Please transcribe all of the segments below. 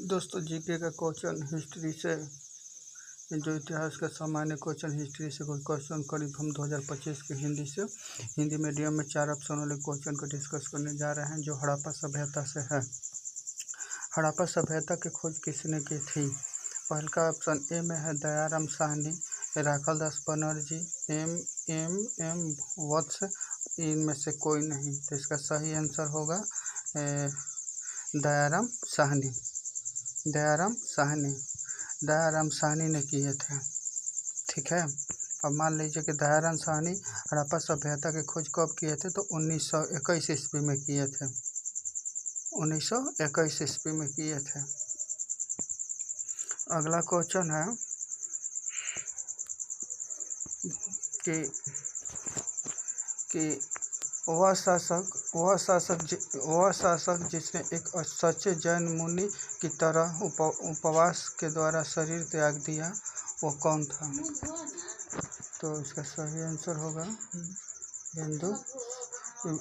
दोस्तों जीके का question history से जो इतिहास का सामान्य क्वेश्चन हिस्ट्री से कोई क्वेश्चन करीब हम 2025 के हिंदी मीडियम में 4 ऑप्शन वाले क्वेश्चन को डिस्कस करने जा रहे हैं जो हड़प्पा सभ्यता से है। हड़प्पा सभ्यता की खोज किसने की थी? पहला ऑप्शन ए में है दयाराम साहनी, राखाल दास बनर्जी, एम वत्स, इनमें से कोई नहीं। तो इसका सही आंसर होगा दयाराम साहनी। दयाराम साहनी ने किए थे। ठीक है। अब मान लीजिए कि दयाराम साहनी हड़प्पा सभ्यता की खोज कब किए थे? तो 1921 ईस्वी में किए थे। 1921 ईस्वी में किए थे। अगला क्वेश्चन है कि वह शासक जिसने एक सच्चे जैन मुनि की तरह उपवास के द्वारा शरीर त्याग दिया, वो कौन था? तो इसका सही आंसर होगा बिंदु।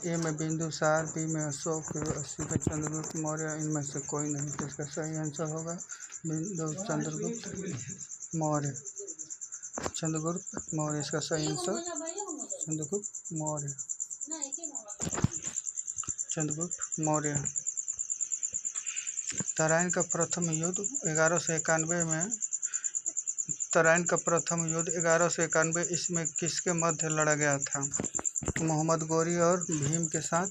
ए में बिंदुसार, बी में अशोक, सी में चंद्रगुप्त मौर्य, इनमें से कोई नहीं। तो इसका सही आंसर होगा चंद्रगुप्त मौर्य। इसका सही आंसर चंद्रगुप्त मौर्य। तराइन का प्रथम युद्ध 1191 इसमें किसके मध्य लड़ा गया था? मोहम्मद गौरी और भीम के साथ,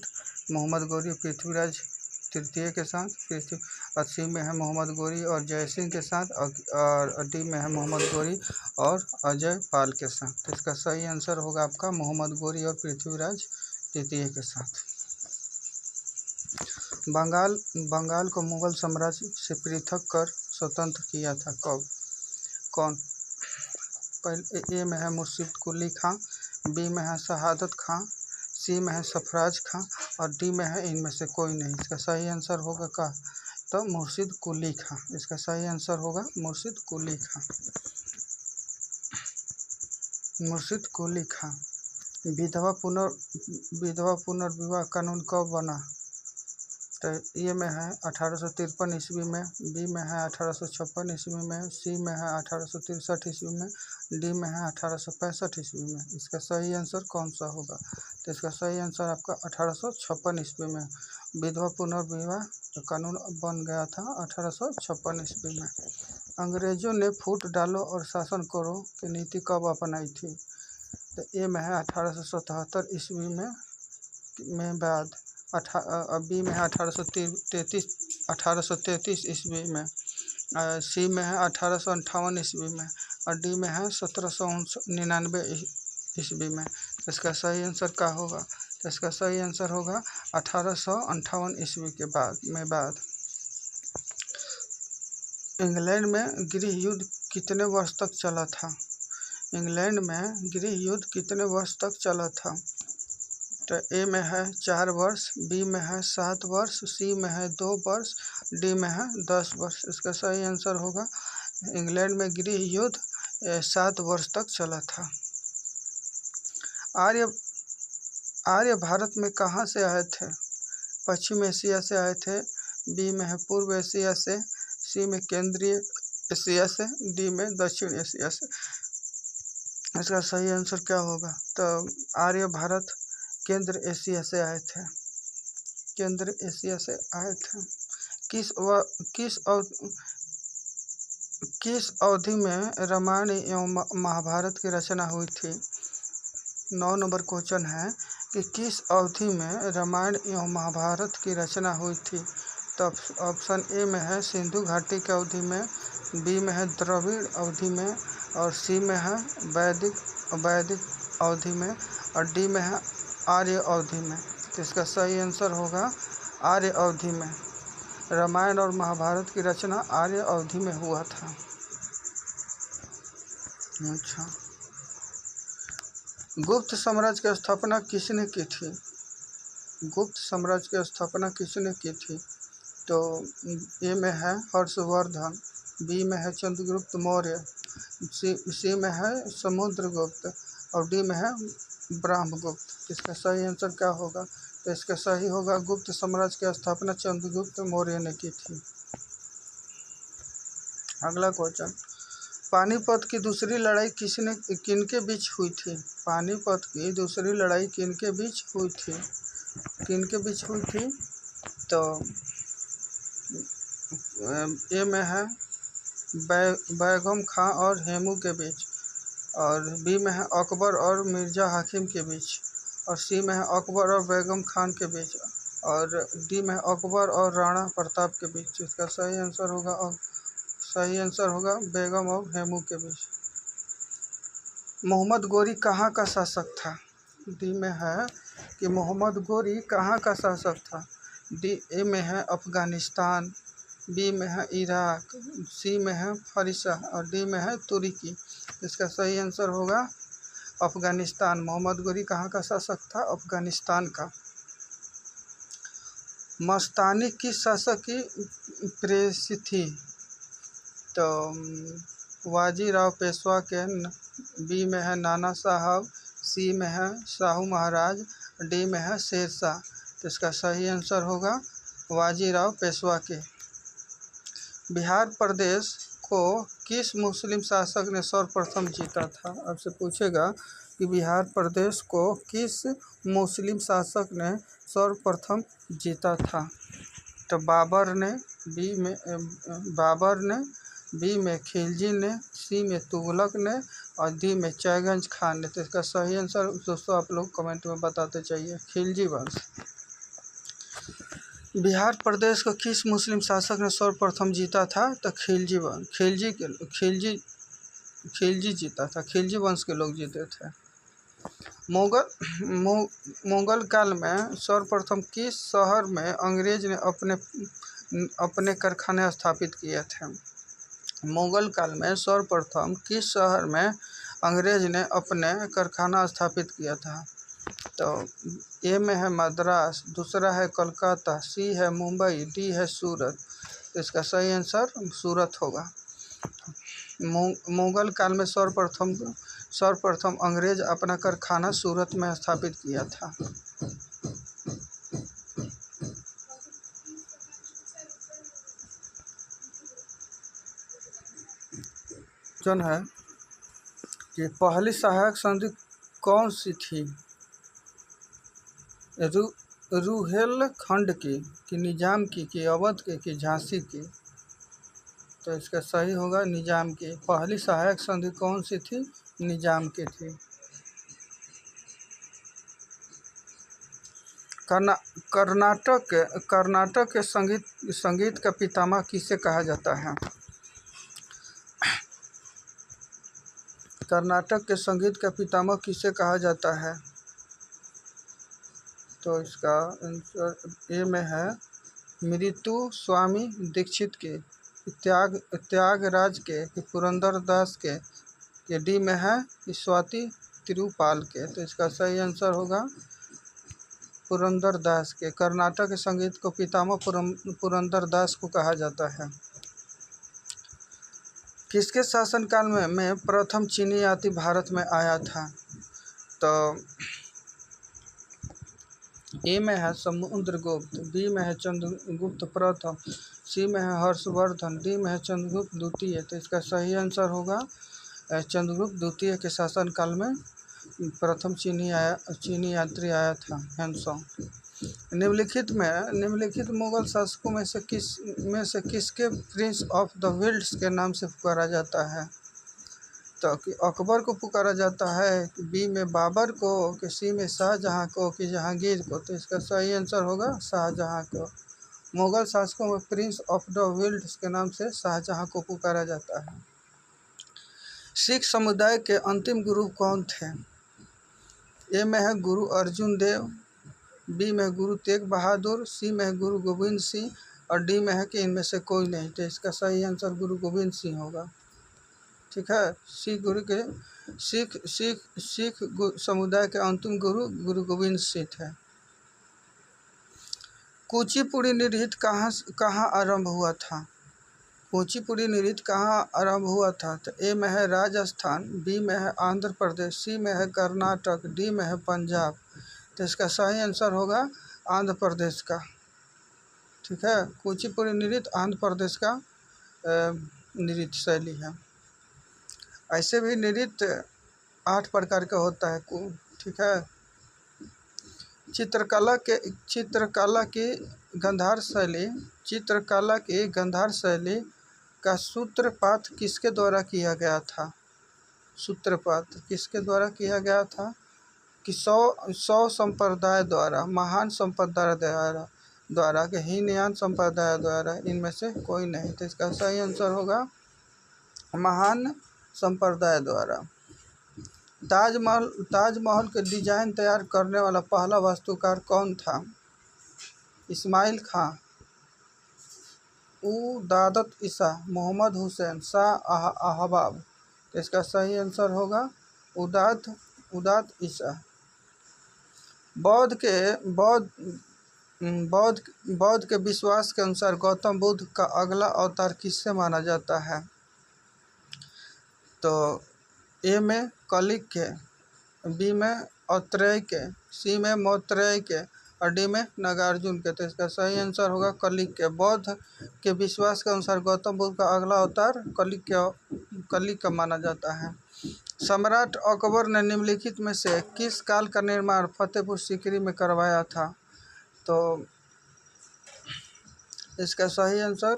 मोहम्मद गौरी और पृथ्वीराज तृतीय के साथ, सी में है मोहम्मद गौरी और जयसिंह के साथ, और डी में है मोहम्मद गौरी और अजय पाल के साथ। तो इसका सही आंसर होगा आपका मोहम्मद गौरी और पृथ्वीराज तृतीय के साथ। बंगाल को मुगल साम्राज्य से पृथक कर स्वतंत्र किया था कब? कौन? पहले ए में है मुर्शिद कुली खां, बी में है शहादत खां, सी में है सरफराज खां और डी में है इनमें से कोई नहीं। इसका सही आंसर होगा का? तो मुर्शिद कुली खां। इसका सही आंसर होगा मुर्शिद कुली खां। विधवा पुनर्विवाह कानून कब बना? तो ए में है 1853 ईस्वी में, बी में है 1856 ईस्वी में, सी में है 1863 ईस्वी में, डी में है 1865 ईस्वी में। इसका सही आंसर कौन सा होगा? तो इसका सही आंसर आपका 1856 ईस्वी में विधवा पुनर्विवाह कानून बन गया था 1856 ईस्वी में। अंग्रेजों ने फूट डालो और शासन करो की नीति कब अपनाई थी? तो ए में है 1877 ईस्वी में बाद, बी में है 1833 ईस्वी में, सी में है 1858 ईस्वी में और डी में है 1799 ईस्वी में। इसका सही आंसर क्या होगा? तो इसका सही आंसर होगा 1858 ईस्वी के बाद। इंग्लैंड में गृह युद्ध कितने वर्ष तक चला था? इंग्लैंड में गृह युद्ध कितने वर्ष तक चला था? तो ए में है 4 वर्ष, बी में है 7 वर्ष, सी में है 2 वर्ष, डी में है 10 वर्ष। इसका सही आंसर होगा इंग्लैंड में गृह युद्ध 7 वर्ष तक चला था। आर्य भारत में कहाँ से आए थे? पश्चिम एशिया से आए थे, बी में है पूर्व एशिया से, सी में केंद्रीय एशिया से, डी में दक्षिण एशिया से। इसका सही आंसर क्या होगा? तो आर्य भारत केंद्र एशिया से आए थे। किस अवधि में रामायण एवं महाभारत की रचना हुई थी? 9 नंबर क्वेश्चन है कि किस अवधि में रामायण एवं महाभारत की रचना हुई थी? तो ऑप्शन ए में है सिंधु घाटी की अवधि में, बी में है द्रविड़ अवधि में और सी में है वैदिक अवधि में और डी में है आर्य अवधि में। तो इसका सही आंसर होगा आर्य अवधि में। रामायण और महाभारत की रचना आर्य अवधि में हुआ था। अच्छा, गुप्त साम्राज्य की स्थापना किसने की थी? तो ए में है हर्षवर्धन, बी में है चंद्रगुप्त मौर्य, सी में है समुद्रगुप्त और डी में है ब्रह्मगुप्त। इसका सही आंसर क्या होगा? तो इसका सही होगा गुप्त साम्राज्य की स्थापना चंद्रगुप्त मौर्य ने की थी। अगला क्वेश्चन, पानीपत की दूसरी लड़ाई किनके बीच हुई थी? पानीपत की दूसरी लड़ाई किनके बीच हुई थी? किनके बीच हुई थी? तो ए में है बैगम खां और हेमू के बीच, और बी में है अकबर और मिर्ज़ा हाकिम के बीच, और सी में है अकबर और बेगम खान के बीच, और डी में अकबर और राणा प्रताप के बीच। इसका सही आंसर होगा बेगम और हेमू के बीच। मोहम्मद गोरी कहाँ का शासक था? डी में है कि मोहम्मद गोरी कहाँ का शासक था? ए में है अफ़गानिस्तान, बी में है इराक, सी में है फरिसा, और डी में है तुर्की। इसका सही आंसर होगा अफ़गानिस्तान। मोहम्मद गोरी कहाँ का शासक था? अफ़गानिस्तान का। मस्तानी किस शासक की प्रेयसी थी? तो बाजीराव पेशवा के, बी में है नाना साहब, सी में है शाहू महाराज, डी में है शेरशाह। तो इसका सही आंसर होगा बाजीराव पेशवा के। बिहार प्रदेश को किस मुस्लिम शासक ने सर्वप्रथम जीता था? आपसे पूछेगा कि बिहार प्रदेश को किस मुस्लिम शासक ने सर्वप्रथम जीता था? तो बाबर ने, बी में खिलजी ने, सी में तुगलक ने, और डी में चैगंज खान ने। तो इसका सही आंसर दोस्तों आप लोग कमेंट में बताते चाहिए। खिलजी वंश। बिहार प्रदेश को किस मुस्लिम शासक ने सर्वप्रथम जीता था? तो खिलजी जीता था। खिलजी वंश के लोग जीते थे। मुगल काल में सर्वप्रथम किस शहर में अंग्रेज ने अपने कारखाने स्थापित किए थे? मुगल काल में सर्वप्रथम किस शहर में अंग्रेज ने अपने कारखाना स्थापित किया था? तो ए में है मद्रास, दूसरा है कोलकाता, सी है मुंबई, डी है सूरत। तो इसका सही आंसर सूरत होगा। मुगल काल में सर्वप्रथम अंग्रेज अपना कारखाना सूरत में स्थापित किया था। क्वेश्चन है कि पहली सहायक संधि कौन सी थी? रुहेलखंड की, कि निजाम की, कि अवध की, कि झांसी की? तो इसका सही होगा निजाम की। पहली सहायक संधि कौन सी थी? निजाम की थी। कर्नाटक के संगीत का पितामह किसे कहा जाता है? कर्नाटक के संगीत का पितामह किसे कहा जाता है? तो इसका आंसर ए में है मृत्यु स्वामी दीक्षित के, त्यागराज के, कि पुरंदरदास के डी में है स्वाति तिरुपाल के। तो इसका सही आंसर होगा पुरंदरदास के। कर्नाटक के संगीत को पितामह पुरंदरदास को कहा जाता है। किसके शासनकाल में प्रथम चीनी यात्री भारत में आया था? तो ए में है समुद्रगुप्त, बी में है चंद्रगुप्त प्रथम, सी में है हर्षवर्धन, डी में है चंद्रगुप्त द्वितीय। तो इसका सही आंसर होगा चंद्रगुप्त द्वितीय के शासनकाल में प्रथम चीनी यात्री आया था, हैंसोंग। निम्नलिखित मुगल शासकों में से किसके प्रिंस ऑफ द वेल्स के नाम से पुकारा जाता है? तो कि अकबर को पुकारा जाता है, कि बी में बाबर को, कि सी में शाहजहां को, कि जहांगीर को? तो इसका सही आंसर होगा शाहजहां को। मुगल शासकों में प्रिंस ऑफ द वेल्स के नाम से शाहजहां को पुकारा जाता है। सिख समुदाय के अंतिम गुरु कौन थे? ए में है गुरु अर्जुन देव, बी में गुरु तेग बहादुर, सी में है गुरु गोविंद सिंह, और डी में है कि इनमें से कोई नहीं। तो इसका सही आंसर गुरु गोविंद सिंह होगा। ठीक है। सिख समुदाय के अंतिम गुरु गोविंद सिंह थे। कुचिपुड़ी नृत्य कहाँ आरंभ हुआ था? कुचिपुड़ी नृत्य कहाँ आरंभ हुआ था? तो ए में है राजस्थान, बी में है आंध्र प्रदेश, सी में है कर्नाटक, डी में है पंजाब। तो इसका सही आंसर होगा आंध्र प्रदेश का। ठीक है। कुचिपुड़ी नृत्य आंध्र प्रदेश का नृत्य शैली है। ऐसे भी नृत्य 8 प्रकार का होता है कुल, ठीक है। चित्रकला की गांधार शैली का सूत्रपात किसके द्वारा किया गया था? सूत्रपात किसके द्वारा किया गया था? कि सौ संप्रदाय द्वारा, महान संप्रदाय द्वारा कि हीनयान संप्रदाय द्वारा, इनमें से कोई नहीं। तो इसका सही आंसर होगा महान संप्रदाय द्वारा। ताजमहल के डिजाइन तैयार करने वाला पहला वास्तुकार कौन था? इस्माइल खां, उदादत ईसा, मोहम्मद हुसैन, शाह अहबाब। तो इसका सही आंसर होगा उदात ईसा। बौद्ध के विश्वास के अनुसार गौतम बुद्ध का अगला अवतार किससे माना जाता है? तो ए में कलिक के, बी में औत्रेय के, सी में मैत्रेय के और डी में नागार्जुन के। तो इसका सही आंसर होगा कलिक के। बौद्ध के विश्वास के अनुसार गौतम बुद्ध का अगला अवतार कलिक का माना जाता है। सम्राट अकबर ने निम्नलिखित में से किस काल का निर्माण फतेहपुर सीकरी में करवाया था? तो इसका सही आंसर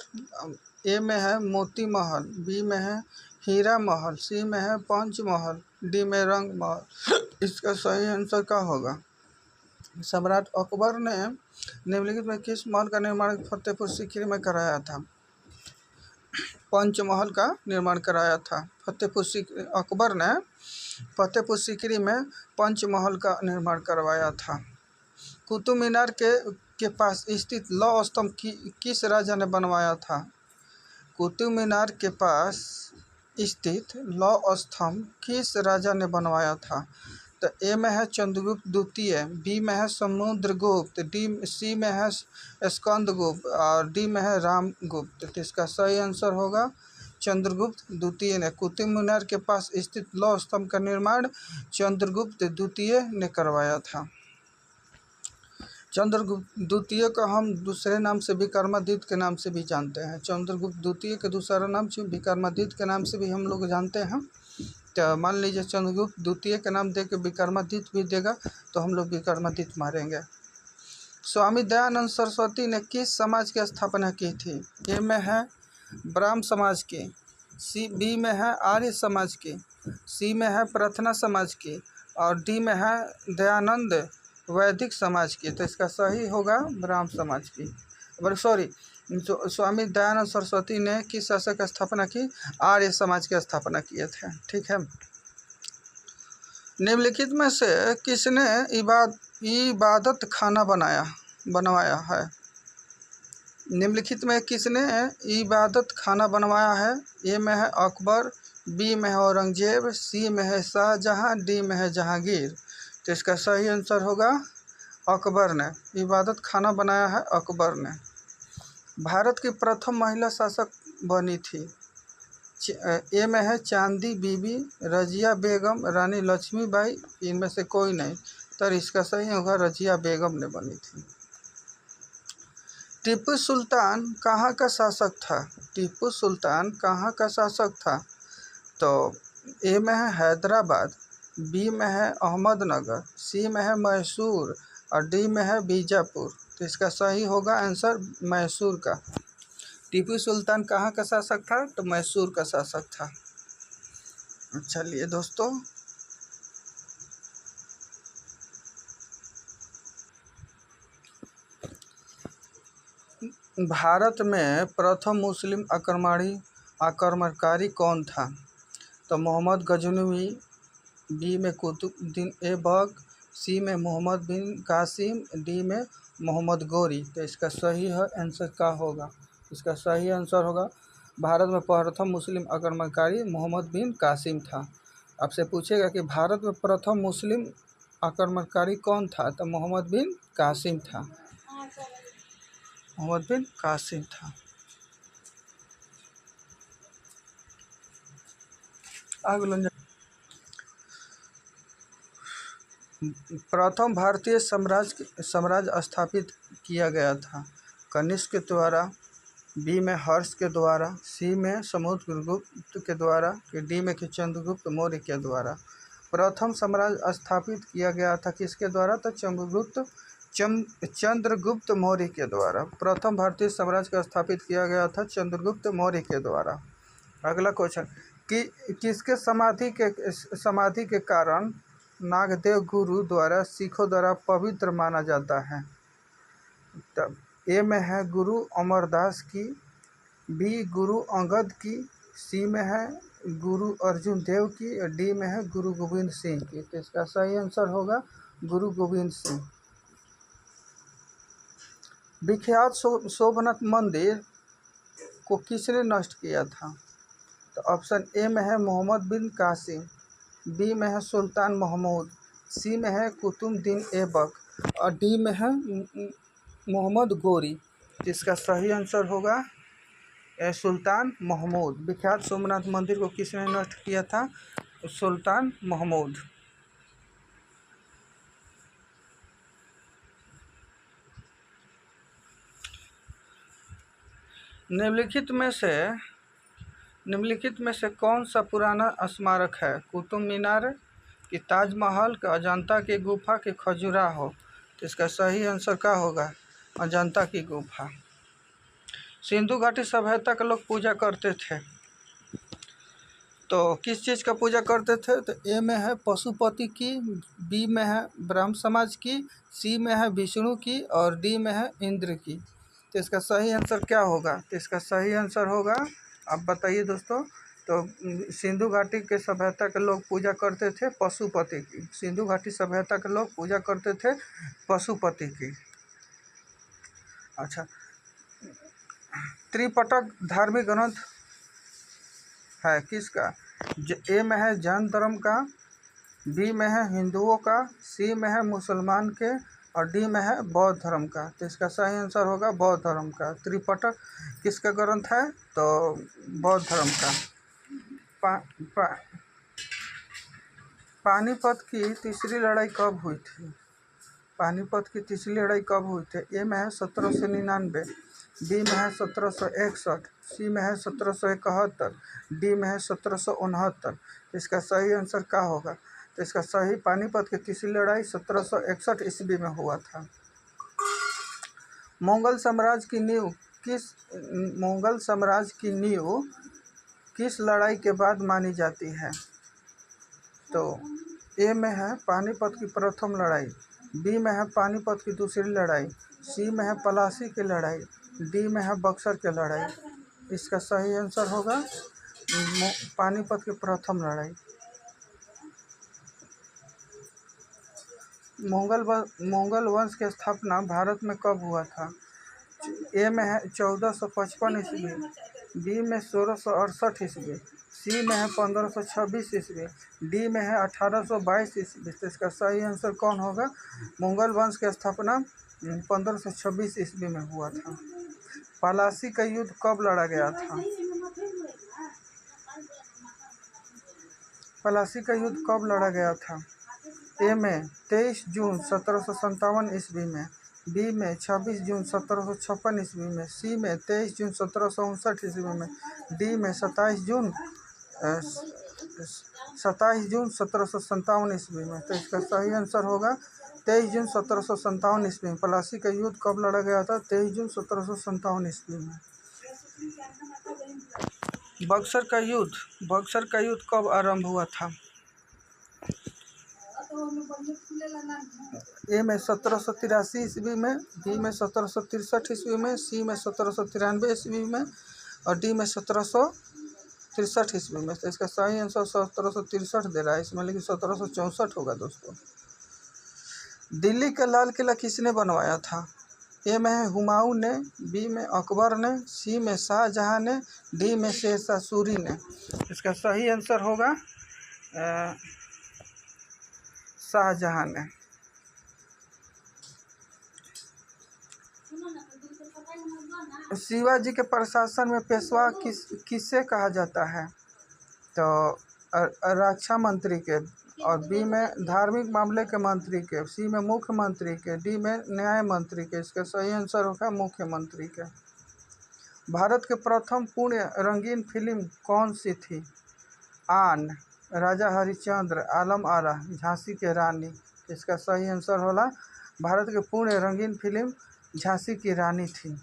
ए में है मोती महल, बी में है हीरा महल, सी में है पंच महल, डी में रंग महल। इसका सही आंसर क्या होगा? सम्राट अकबर ने निम्नलिखित में किस महल का निर्माण फतेहपुर सीकरी में कराया था? पंचमहल का निर्माण कराया था। अकबर ने फतेहपुर सीकरी में पंचमहल का निर्माण करवाया था। कुतुब मीनार के पास स्थित लौह स्तंभ किस राजा ने बनवाया था? कुतुब मीनार के पास स्थित लौह स्तंभ किस राजा ने बनवाया था? तो ए में है चंद्रगुप्त द्वितीय, बी में है समुद्रगुप्त, सी में है स्कंदगुप्त और डी में है रामगुप्त। तो इसका सही आंसर होगा चंद्रगुप्त द्वितीय ने। कुतुब मीनार के पास स्थित लौह स्तंभ का निर्माण चंद्रगुप्त द्वितीय ने करवाया था। चंद्रगुप्त द्वितीय का हम दूसरे नाम से विक्रमादित्य के नाम से भी जानते हैं। चंद्रगुप्त द्वितीय का दूसरा नाम विक्रमादित्य के नाम से भी हम लोग जानते हैं। तो मान लीजिए चंद्रगुप्त द्वितीय का नाम दे के विक्रमादित्य भी देगा तो हम लोग विक्रमादित्य मारेंगे। स्वामी दयानंद सरस्वती ने किस समाज की स्थापना की थी? ए में है ब्राह्म समाज की, बी में है आर्य समाज की, सी में है प्रार्थना समाज की और डी में है दयानंद वैदिक समाज की। तो इसका सही होगा ब्राह्म समाज की। स्वामी दयानंद सरस्वती ने किस शासक की स्थापना की? आर्य समाज की स्थापना किए थे, ठीक है। निम्नलिखित में से किसने इबादत खाना बनवाया है? निम्नलिखित में किसने इबादत खाना बनवाया है? ए में है अकबर, बी में है औरंगजेब, सी में है शाहजहां, डी में है जहांगीर। तो इसका सही आंसर होगा अकबर ने। इबादत खाना बनाया है अकबर ने। भारत की प्रथम महिला शासक बनी थी। ए में है चांदी बीबी, रजिया बेगम, रानी लक्ष्मीबाई, इनमें से कोई नहीं। तो इसका सही होगा रजिया बेगम ने बनी थी। टीपू सुल्तान कहाँ का शासक था? टीपू सुल्तान कहाँ का शासक था? तो ए में है हैदराबाद, बी में है अहमदनगर, सी में है मैसूर और डी में है बीजापुर। तो इसका सही होगा आंसर मैसूर का। टीपू सुल्तान कहाँ का शासक था? तो मैसूर का शासक था। चलिए दोस्तों, भारत में प्रथम मुस्लिम आक्रमणकारी कौन था? तो मोहम्मद गजनवी, बी में कुतुबुद्दीन ऐबक, सी में मोहम्मद बिन कासिम, डी में मोहम्मद गोरी। तो इसका सही आंसर क्या होगा? इसका सही आंसर होगा भारत में प्रथम मुस्लिम आक्रमणकारी मोहम्मद बिन कासिम था। आपसे पूछेगा कि भारत में प्रथम मुस्लिम आक्रमणकारी कौन था? तो मोहम्मद बिन कासिम था। मोहम्मद बिन कासिम था। प्रथम भारतीय साम्राज्य स्थापित किया गया था। कनिष्क के द्वारा, बी में हर्ष के द्वारा, सी में समुद्रगुप्त के द्वारा, कि डी में कि चंद्रगुप्त मौर्य के द्वारा। प्रथम साम्राज्य स्थापित किया गया था किसके द्वारा? तो चंद्रगुप्त मौर्य के द्वारा। प्रथम भारतीय साम्राज्य का स्थापित किया गया था चंद्रगुप्त मौर्य के द्वारा। अगला क्वेश्चन कि किसके समाधि के कारण नागदेव गुरु द्वारा सिखों द्वारा पवित्र माना जाता है? तब ए में है गुरु अमरदास की, बी गुरु अंगद की, सी में है गुरु अर्जुन देव की और डी में है गुरु गोविंद सिंह की। तो इसका सही आंसर होगा गुरु गोविंद सिंह। विख्यात सोमनाथ मंदिर को किसने नष्ट किया था? तो ऑप्शन ए में है मोहम्मद बिन कासिम, बी में है सुल्तान महमूद, सी में है कुतुबुद्दीन ऐबक और डी में है मोहम्मद गोरी। इसका सही आंसर होगा सुल्तान महमूद। विख्यात सोमनाथ मंदिर को किसने नष्ट किया था? सुल्तान महमूद। निम्नलिखित में से कौन सा पुराना स्मारक है? कुतुब मीनार कि ताजमहल का, अजंता की गुफा कि खजुराहो? तो इसका सही आंसर क्या होगा? अजंता की गुफा। सिंधु घाटी सभ्यता के लोग पूजा करते थे, तो किस चीज़ का पूजा करते थे? तो ए में है पशुपति की, बी में है ब्रह्म समाज की, सी में है विष्णु की और डी में है इंद्र की। तो इसका सही आंसर क्या होगा? तो इसका सही आंसर होगा, आप बताइए दोस्तों। तो सिंधु घाटी के सभ्यता के लोग पूजा करते थे पशुपति की। सिंधु घाटी सभ्यता के लोग पूजा करते थे पशुपति की। अच्छा, त्रिपिटक धार्मिक ग्रंथ है किसका? ए में है जैन धर्म का, बी में है हिंदुओं का, सी में है मुसलमान के और डी में है बौद्ध धर्म का। तो इसका सही आंसर होगा बौद्ध धर्म का। त्रिपिटक किसका ग्रंथ है? तो बौद्ध धर्म का। पानीपत की तीसरी लड़ाई कब हुई थी? पानीपत की तीसरी लड़ाई कब हुई थी? ए में है 1799, बी में है 1761, सी में है 1771, डी में है 1769। इसका सही आंसर क्या होगा? तो इसका सही पानीपत की तीसरी लड़ाई 1761 ईस्वी में हुआ था। मुगल साम्राज्य की नींव किस लड़ाई के बाद मानी जाती है? तो ए में है पानीपत की प्रथम लड़ाई, बी में है पानीपत की दूसरी लड़ाई, सी में है पलासी की लड़ाई, डी में है बक्सर की लड़ाई। इसका सही आंसर होगा पानीपत की प्रथम लड़ाई। मुगल वंश की स्थापना भारत में कब हुआ था? ए में है 1455 ईस्वी, बी में 1668 ईस्वी, सी में है 1526 ईस्वी, डी में है 1822 ईस्वी। तो इसका सही आंसर कौन होगा? मुगल वंश की स्थापना 1526 ईस्वी में हुआ था। पलासी का युद्ध कब लड़ा गया था? पलासी का युद्ध कब लड़ा गया था? ए में 23 जून 1757 ईस्वी में, बी में 26 जून 1756 ईस्वी में, सी में 23 जून 1759 ईस्वी में, डी में 27 जून 1757 ईस्वी में। तो इसका सही आंसर होगा 23 जून 1757 ईस्वी में। पलासी का युद्ध कब लड़ा गया था? 23 जून 1757 ईस्वी में। बक्सर का युद्ध कब आरंभ हुआ था? ए में 1783 ईस्वी में, बी में 1763 ईस्वी में, सी में 1793 ईस्वी में और डी में 1763 ईस्वी में। तो इसका सही आंसर 1763 दे रहा है इसमें, लेकिन 1764 होगा दोस्तों। दिल्ली का लाल किला किसने बनवाया था? ए में है हुमायूं ने, बी में अकबर ने, सी में शाहजहां ने, डी में शेरशाह सूरी ने। इसका सही आंसर होगा शाहजहां ने। शिवाजी के प्रशासन में पेशवा किससे कहा जाता है? तो रक्षा मंत्री के, और बी में धार्मिक मामले के मंत्री के, सी में मुख्यमंत्री के, डी में न्याय मंत्री के। इसका सही आंसर होगा मुख्यमंत्री के। भारत की प्रथम पूर्ण रंगीन फिल्म कौन सी थी? आन, राजा हरिश्चंद्र, आलम आरा, झांसी की रानी। इसका सही आंसर होला भारत की पूर्ण रंगीन फिल्म झांसी की रानी थी।